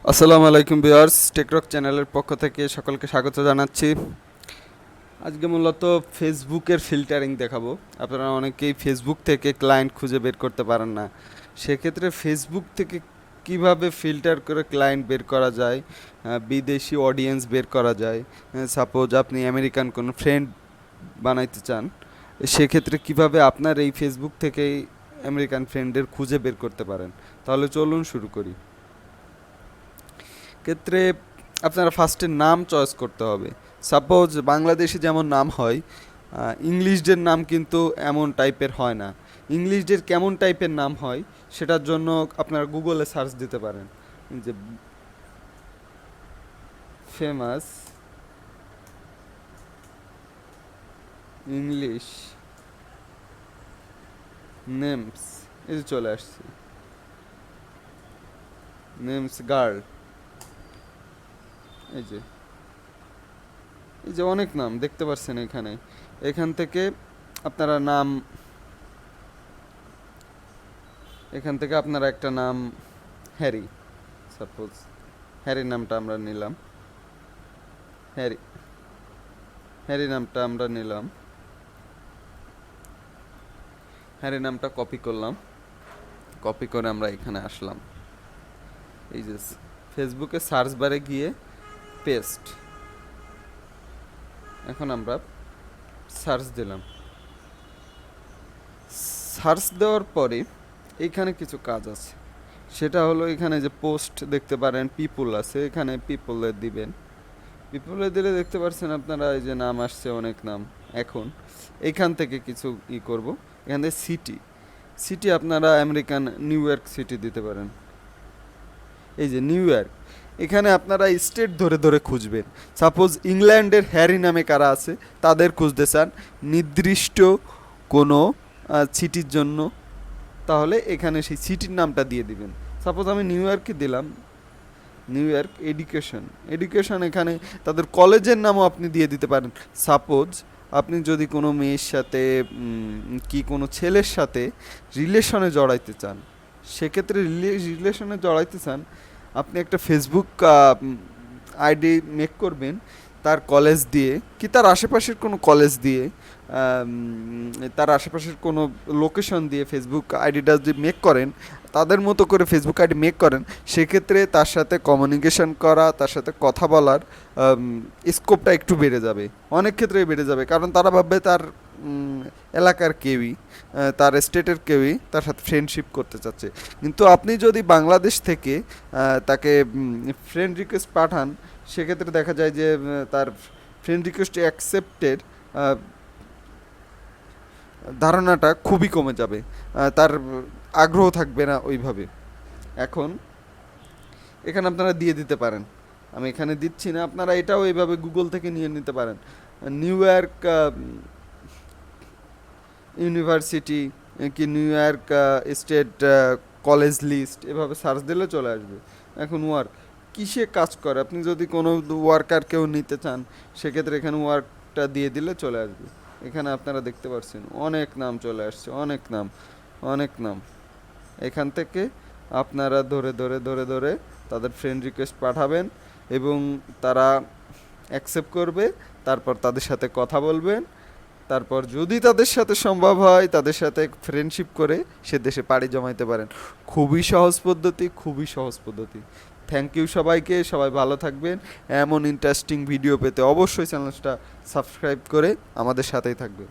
আসসালামু আলাইকুম ভিউয়ার্স, টেকরক চ্যানেলের পক্ষ থেকে সকলকে স্বাগত জানাচ্ছি। আজকে মূলত ফেসবুকের ফিল্টারিং দেখাবো। আপনারা অনেকেই ফেসবুক থেকে ক্লায়েন্ট খুঁজে বের করতে পারেন না, সেক্ষেত্রে ফেসবুক থেকে কিভাবে ফিল্টার করে ক্লায়েন্ট বের করা যায়, বিদেশি অডিয়েন্স বের করা যায়। সাপোজ আপনি আমেরিকান কোনো ফ্রেন্ড বানাইতে চান, সেক্ষেত্রে কিভাবে আপনার এই ফেসবুক থেকেই আমেরিকান ফ্রেন্ডের খুঁজে বের করতে পারেন। তাহলে চলুন শুরু করি। ক্ষেত্রে আপনারা ফার্স্টে নাম চয়েস করতে হবে। সাপোজ বাংলাদেশে যেমন নাম হয়, ইংলিশদের নাম কিন্তু এমন টাইপের হয় না। ইংলিশদের কেমন টাইপের নাম হয় সেটার জন্য আপনারা গুগলে সার্চ দিতে পারেন যে ফেমাস ইংলিশ নেমস, এই যে চলে আসছে নেমস গার্ল। এই যে এই যে অনেক নাম দেখতে পাচ্ছেন এখানে। এখান থেকে আপনারা নাম, এখান থেকে আপনারা একটা নাম হ্যারি, সাপোজ হ্যারি নামটা আমরা নিলাম। হ্যারি হ্যারি নামটা আমরা নিলাম। হ্যারি নামটা কপি করলাম, কপি করে আমরা এখানে আসলাম। এই যে ফেসবুকে সার্চ বারে গিয়ে পেস্ট, এখন আমরা সার্চ দিলাম। সার্চ দেওয়ার পরে এইখানে কিছু কাজ আছে, সেটা হলো এখানে যে পোস্ট দেখতে পারেন, পিপুল আছে, এখানে পিপুলে দিবেন। পিপুলে দিলে দেখতে পাচ্ছেন আপনারা এই যে নাম আসছে, অনেক নাম। এখন এইখান থেকে কিছু করব, এখান থেকে সিটি, সিটি আপনারা আমেরিকান নিউ ইয়র্ক সিটি দিতে পারেন। এই যে নিউ ইয়র্ক, এখানে আপনারা স্টেট ধরে ধরে খুঁজবেন। সাপোজ ইংল্যান্ডের হ্যারি নামে কারা আছে তাদের খুঁজতে চান নির্দিষ্ট কোনো সিটির জন্য, তাহলে এখানে সেই সিটির নামটা দিয়ে দিবেন। সাপোজ আমি নিউ ইয়র্কে দিলাম, নিউ ইয়র্ক এডুকেশন, এডুকেশন এখানে তাদের কলেজের নামও আপনি দিয়ে দিতে পারেন। সাপোজ আপনি যদি কোনো মেয়ের সাথে কি কোনো ছেলের সাথে রিলেশনে জড়াইতে চান, সেক্ষেত্রে রিলেশনে জড়াইতে চান, আপনি একটা ফেসবুক আইডি মেক করবেন তার কলেজ দিয়ে, কি তার আশেপাশের কোনো কলেজ দিয়ে, তার আশেপাশের কোনো লোকেশন দিয়ে ফেসবুক আইডিটা যদি মেক করেন, তাদের মতো করে ফেসবুক আইডি মেক করেন, সেক্ষেত্রে তার সাথে কমিউনিকেশন করা, তার সাথে কথা বলার স্কোপটা একটু বেড়ে যাবে, অনেক ক্ষেত্রেই বেড়ে যাবে। কারণ তারা ভাববে তার এলাকার কেউই, তার স্টেটের কেউই তার সাথে ফ্রেন্ডশিপ করতে চাচ্ছে। কিন্তু আপনি যদি বাংলাদেশ থেকে তাকে ফ্রেন্ড রিকোয়েস্ট পাঠান, সেক্ষেত্রে দেখা যায় যে তার ফ্রেন্ড রিকোয়েস্ট অ্যাকসেপ্টের ধারণাটা খুবই কমে যাবে, তার আগ্রহ থাকবে না ওইভাবে। এখন এখানে আপনারা দিয়ে দিতে পারেন, আমি এখানে দিচ্ছি না, আপনারা এটাও এইভাবে গুগল থেকে নিয়ে নিতে পারেন। নিউ ইয়র্ক ইউনিভার্সিটি, কি New York state college list, এভাবে সার্চ দিলে চলে আসবে। এখন ওয়ার্ক কিসে কাজ করে, আপনি যদি কোনো ওয়ার্কার কেউ নিতে চান, সেক্ষেত্রে এখানে ওয়ার্কটা দিয়ে দিলে চলে আসবে। এখানে আপনারা দেখতে পাচ্ছেন অনেক নাম চলে আসছে, অনেক নাম, অনেক নাম। এখান থেকে আপনারা ধরে ধরে ধরে ধরে তাদের ফ্রেন্ড রিকোয়েস্ট পাঠাবেন এবং তারা অ্যাকসেপ্ট করবে। তারপর তাদের সাথে কথা বলবেন, তারপর যদি তাদের সাথে সম্ভব হয় তাদের সাথে ফ্রেন্ডশিপ করে সে দেশে পাড়ি জমাইতে পারেন। খুবই সহজ পদ্ধতি, খুবই সহজ পদ্ধতি। থ্যাংক ইউ সবাইকে, সবাই ভালো থাকবেন। এমন ইন্টারেস্টিং ভিডিও পেতে অবশ্যই চ্যানেলটা সাবস্ক্রাইব করে আমাদের সাথেই থাকবেন।